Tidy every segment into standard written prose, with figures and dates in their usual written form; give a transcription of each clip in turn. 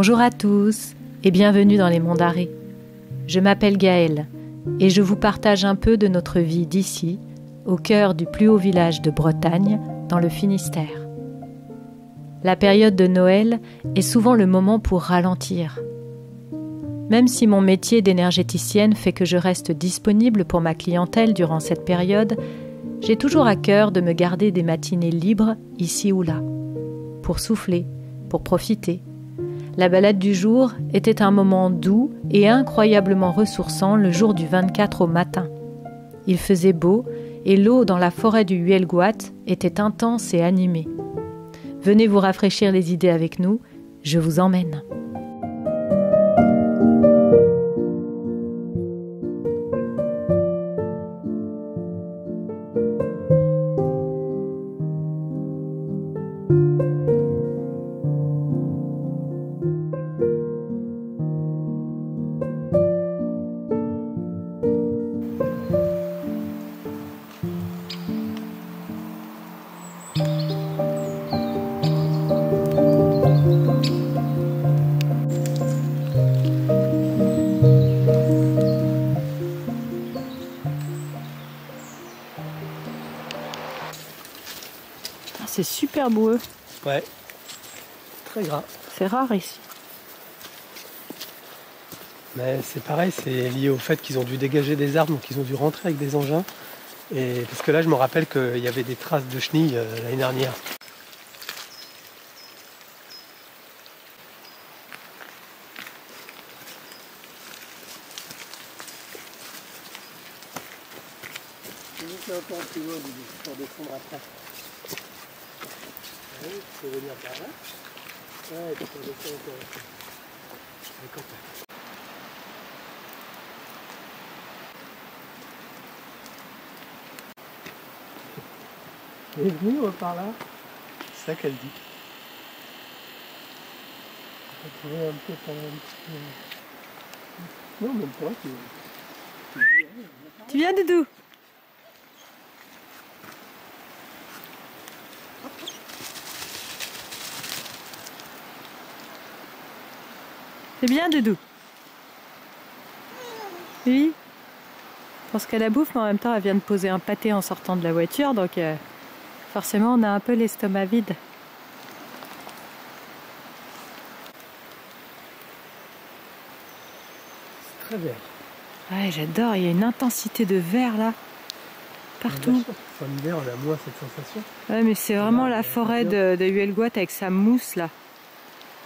Bonjour à tous et bienvenue dans les Monts d'Arrée. Je m'appelle Gaëlle et je vous partage un peu de notre vie d'ici, au cœur du plus haut village de Bretagne, dans le Finistère. La période de Noël est souvent le moment pour ralentir. Même si mon métier d'énergéticienne fait que je reste disponible pour ma clientèle durant cette période, j'ai toujours à cœur de me garder des matinées libres ici ou là, pour souffler, pour profiter. La balade du jour était un moment doux et incroyablement ressourçant le jour du 24 au matin. Il faisait beau et l'eau dans la forêt du Huelgoat était intense et animée. Venez vous rafraîchir les idées avec nous, je vous emmène. C'est super boueux. Ouais, très gras. C'est rare ici. Mais c'est pareil, c'est lié au fait qu'ils ont dû dégager des arbres, donc ils ont dû rentrer avec des engins. Et parce que là, je me rappelle qu'il y avait des traces de chenilles l'année dernière. C'est un peu plus loin pour descendre après. Oui, tu peux venir par là. Ouais, tu peux descendre encore. D'accord. Elle est venue par là. C'est ça qu'elle dit. On va trouver un peu par un petit peu. Non, même pas. Tu viens, Doudou? C'est bien, Doudou? Oui. Je pense qu'elle a la bouffe, mais en même temps, elle vient de poser un pâté en sortant de la voiture, donc forcément, on a un peu l'estomac vide. C'est très vert. Ouais, j'adore, il y a une intensité de vert là, partout. En hiver, on a moins cette sensation. Ouais, mais c'est vraiment la forêt de Huelgoat avec sa mousse là.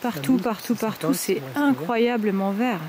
Partout, partout, c'est incroyablement vert.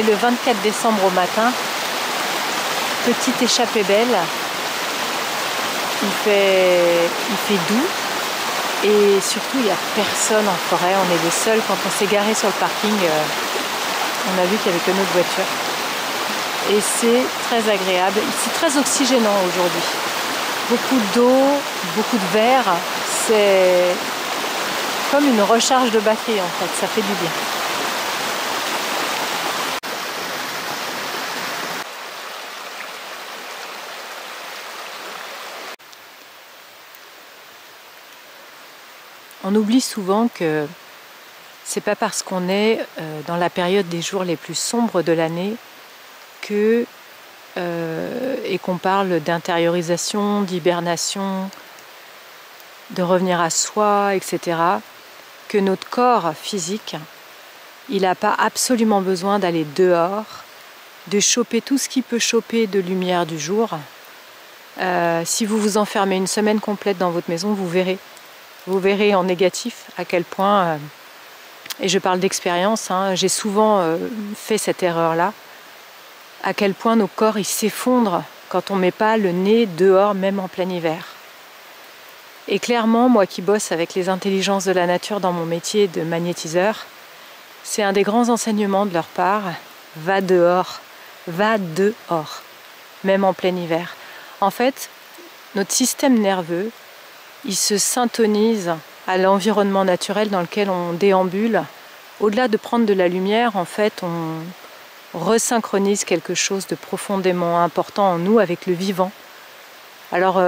le 24 décembre au matin. Petite échappée belle. Il fait doux. Et surtout, il n'y a personne en forêt. On est les seuls. Quand on s'est garé sur le parking, on a vu qu'il n'y avait que notre voiture. Et c'est très agréable. Ici, très oxygénant aujourd'hui. Beaucoup d'eau, beaucoup de verre. C'est comme une recharge de batterie en fait. Ça fait du bien. On oublie souvent que c'est pas parce qu'on est dans la période des jours les plus sombres de l'année et qu'on parle d'intériorisation, d'hibernation, de revenir à soi, etc., que notre corps physique, il n'a pas absolument besoin d'aller dehors, de choper tout ce qu'il peut choper de lumière du jour. Si vous vous enfermez une semaine complète dans votre maison, vous verrez. Vous verrez en négatif à quel point, et je parle d'expérience, hein, j'ai souvent fait cette erreur-là, à quel point nos corps ils s'effondrent quand on ne met pas le nez dehors, même en plein hiver. Et clairement, moi qui bosse avec les intelligences de la nature dans mon métier de magnétiseur, c'est un des grands enseignements de leur part, va dehors, même en plein hiver. En fait, notre système nerveux, il se syntonise à l'environnement naturel dans lequel on déambule. Au-delà de prendre de la lumière, en fait, on resynchronise quelque chose de profondément important en nous avec le vivant. Alors,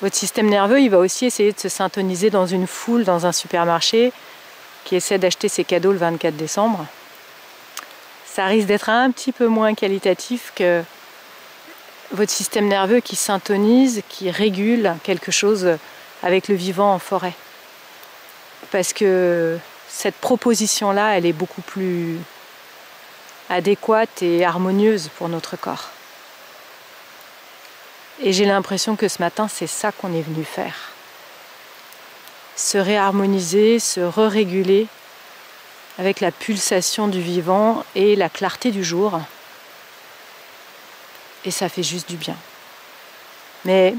votre système nerveux, il va aussi essayer de se syntoniser dans une foule, dans un supermarché, qui essaie d'acheter ses cadeaux le 24 décembre. Ça risque d'être un petit peu moins qualitatif que votre système nerveux qui s'intonise, qui régule quelque chose avec le vivant en forêt. Parce que cette proposition-là, elle est beaucoup plus adéquate et harmonieuse pour notre corps. Et j'ai l'impression que ce matin, c'est ça qu'on est venu faire. Se réharmoniser, se re-réguler avec la pulsation du vivant et la clarté du jour. Et ça fait juste du bien. Mais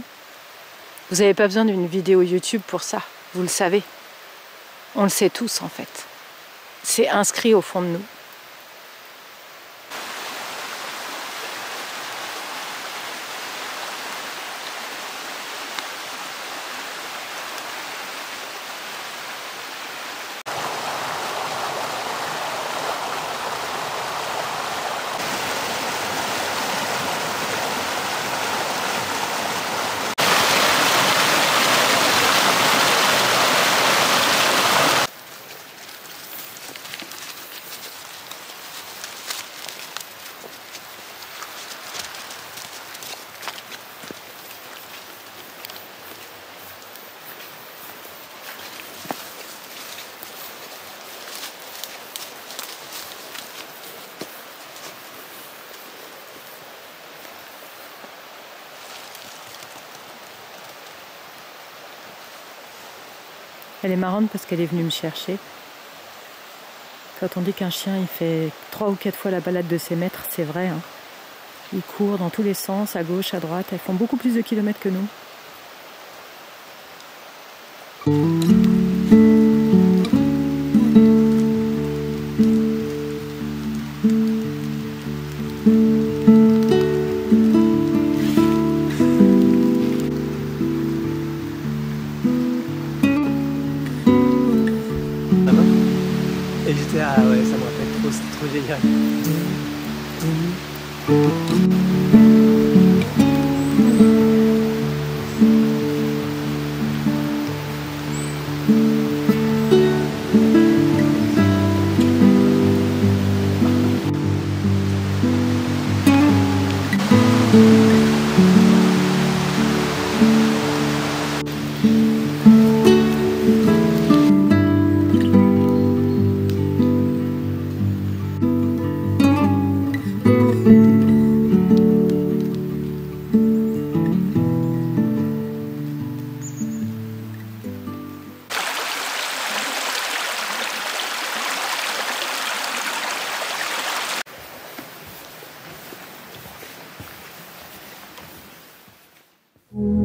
vous n'avez pas besoin d'une vidéo YouTube pour ça, vous le savez. On le sait tous en fait. C'est inscrit au fond de nous. Elle est marrante parce qu'elle est venue me chercher. Quand on dit qu'un chien il fait 3 ou 4 fois la balade de ses maîtres, c'est vrai. Hein. Il court dans tous les sens, à gauche, à droite. Elles font beaucoup plus de kilomètres que nous. Et j'étais, ah ouais, ça me rappelle trop, c'est trop génial. Thank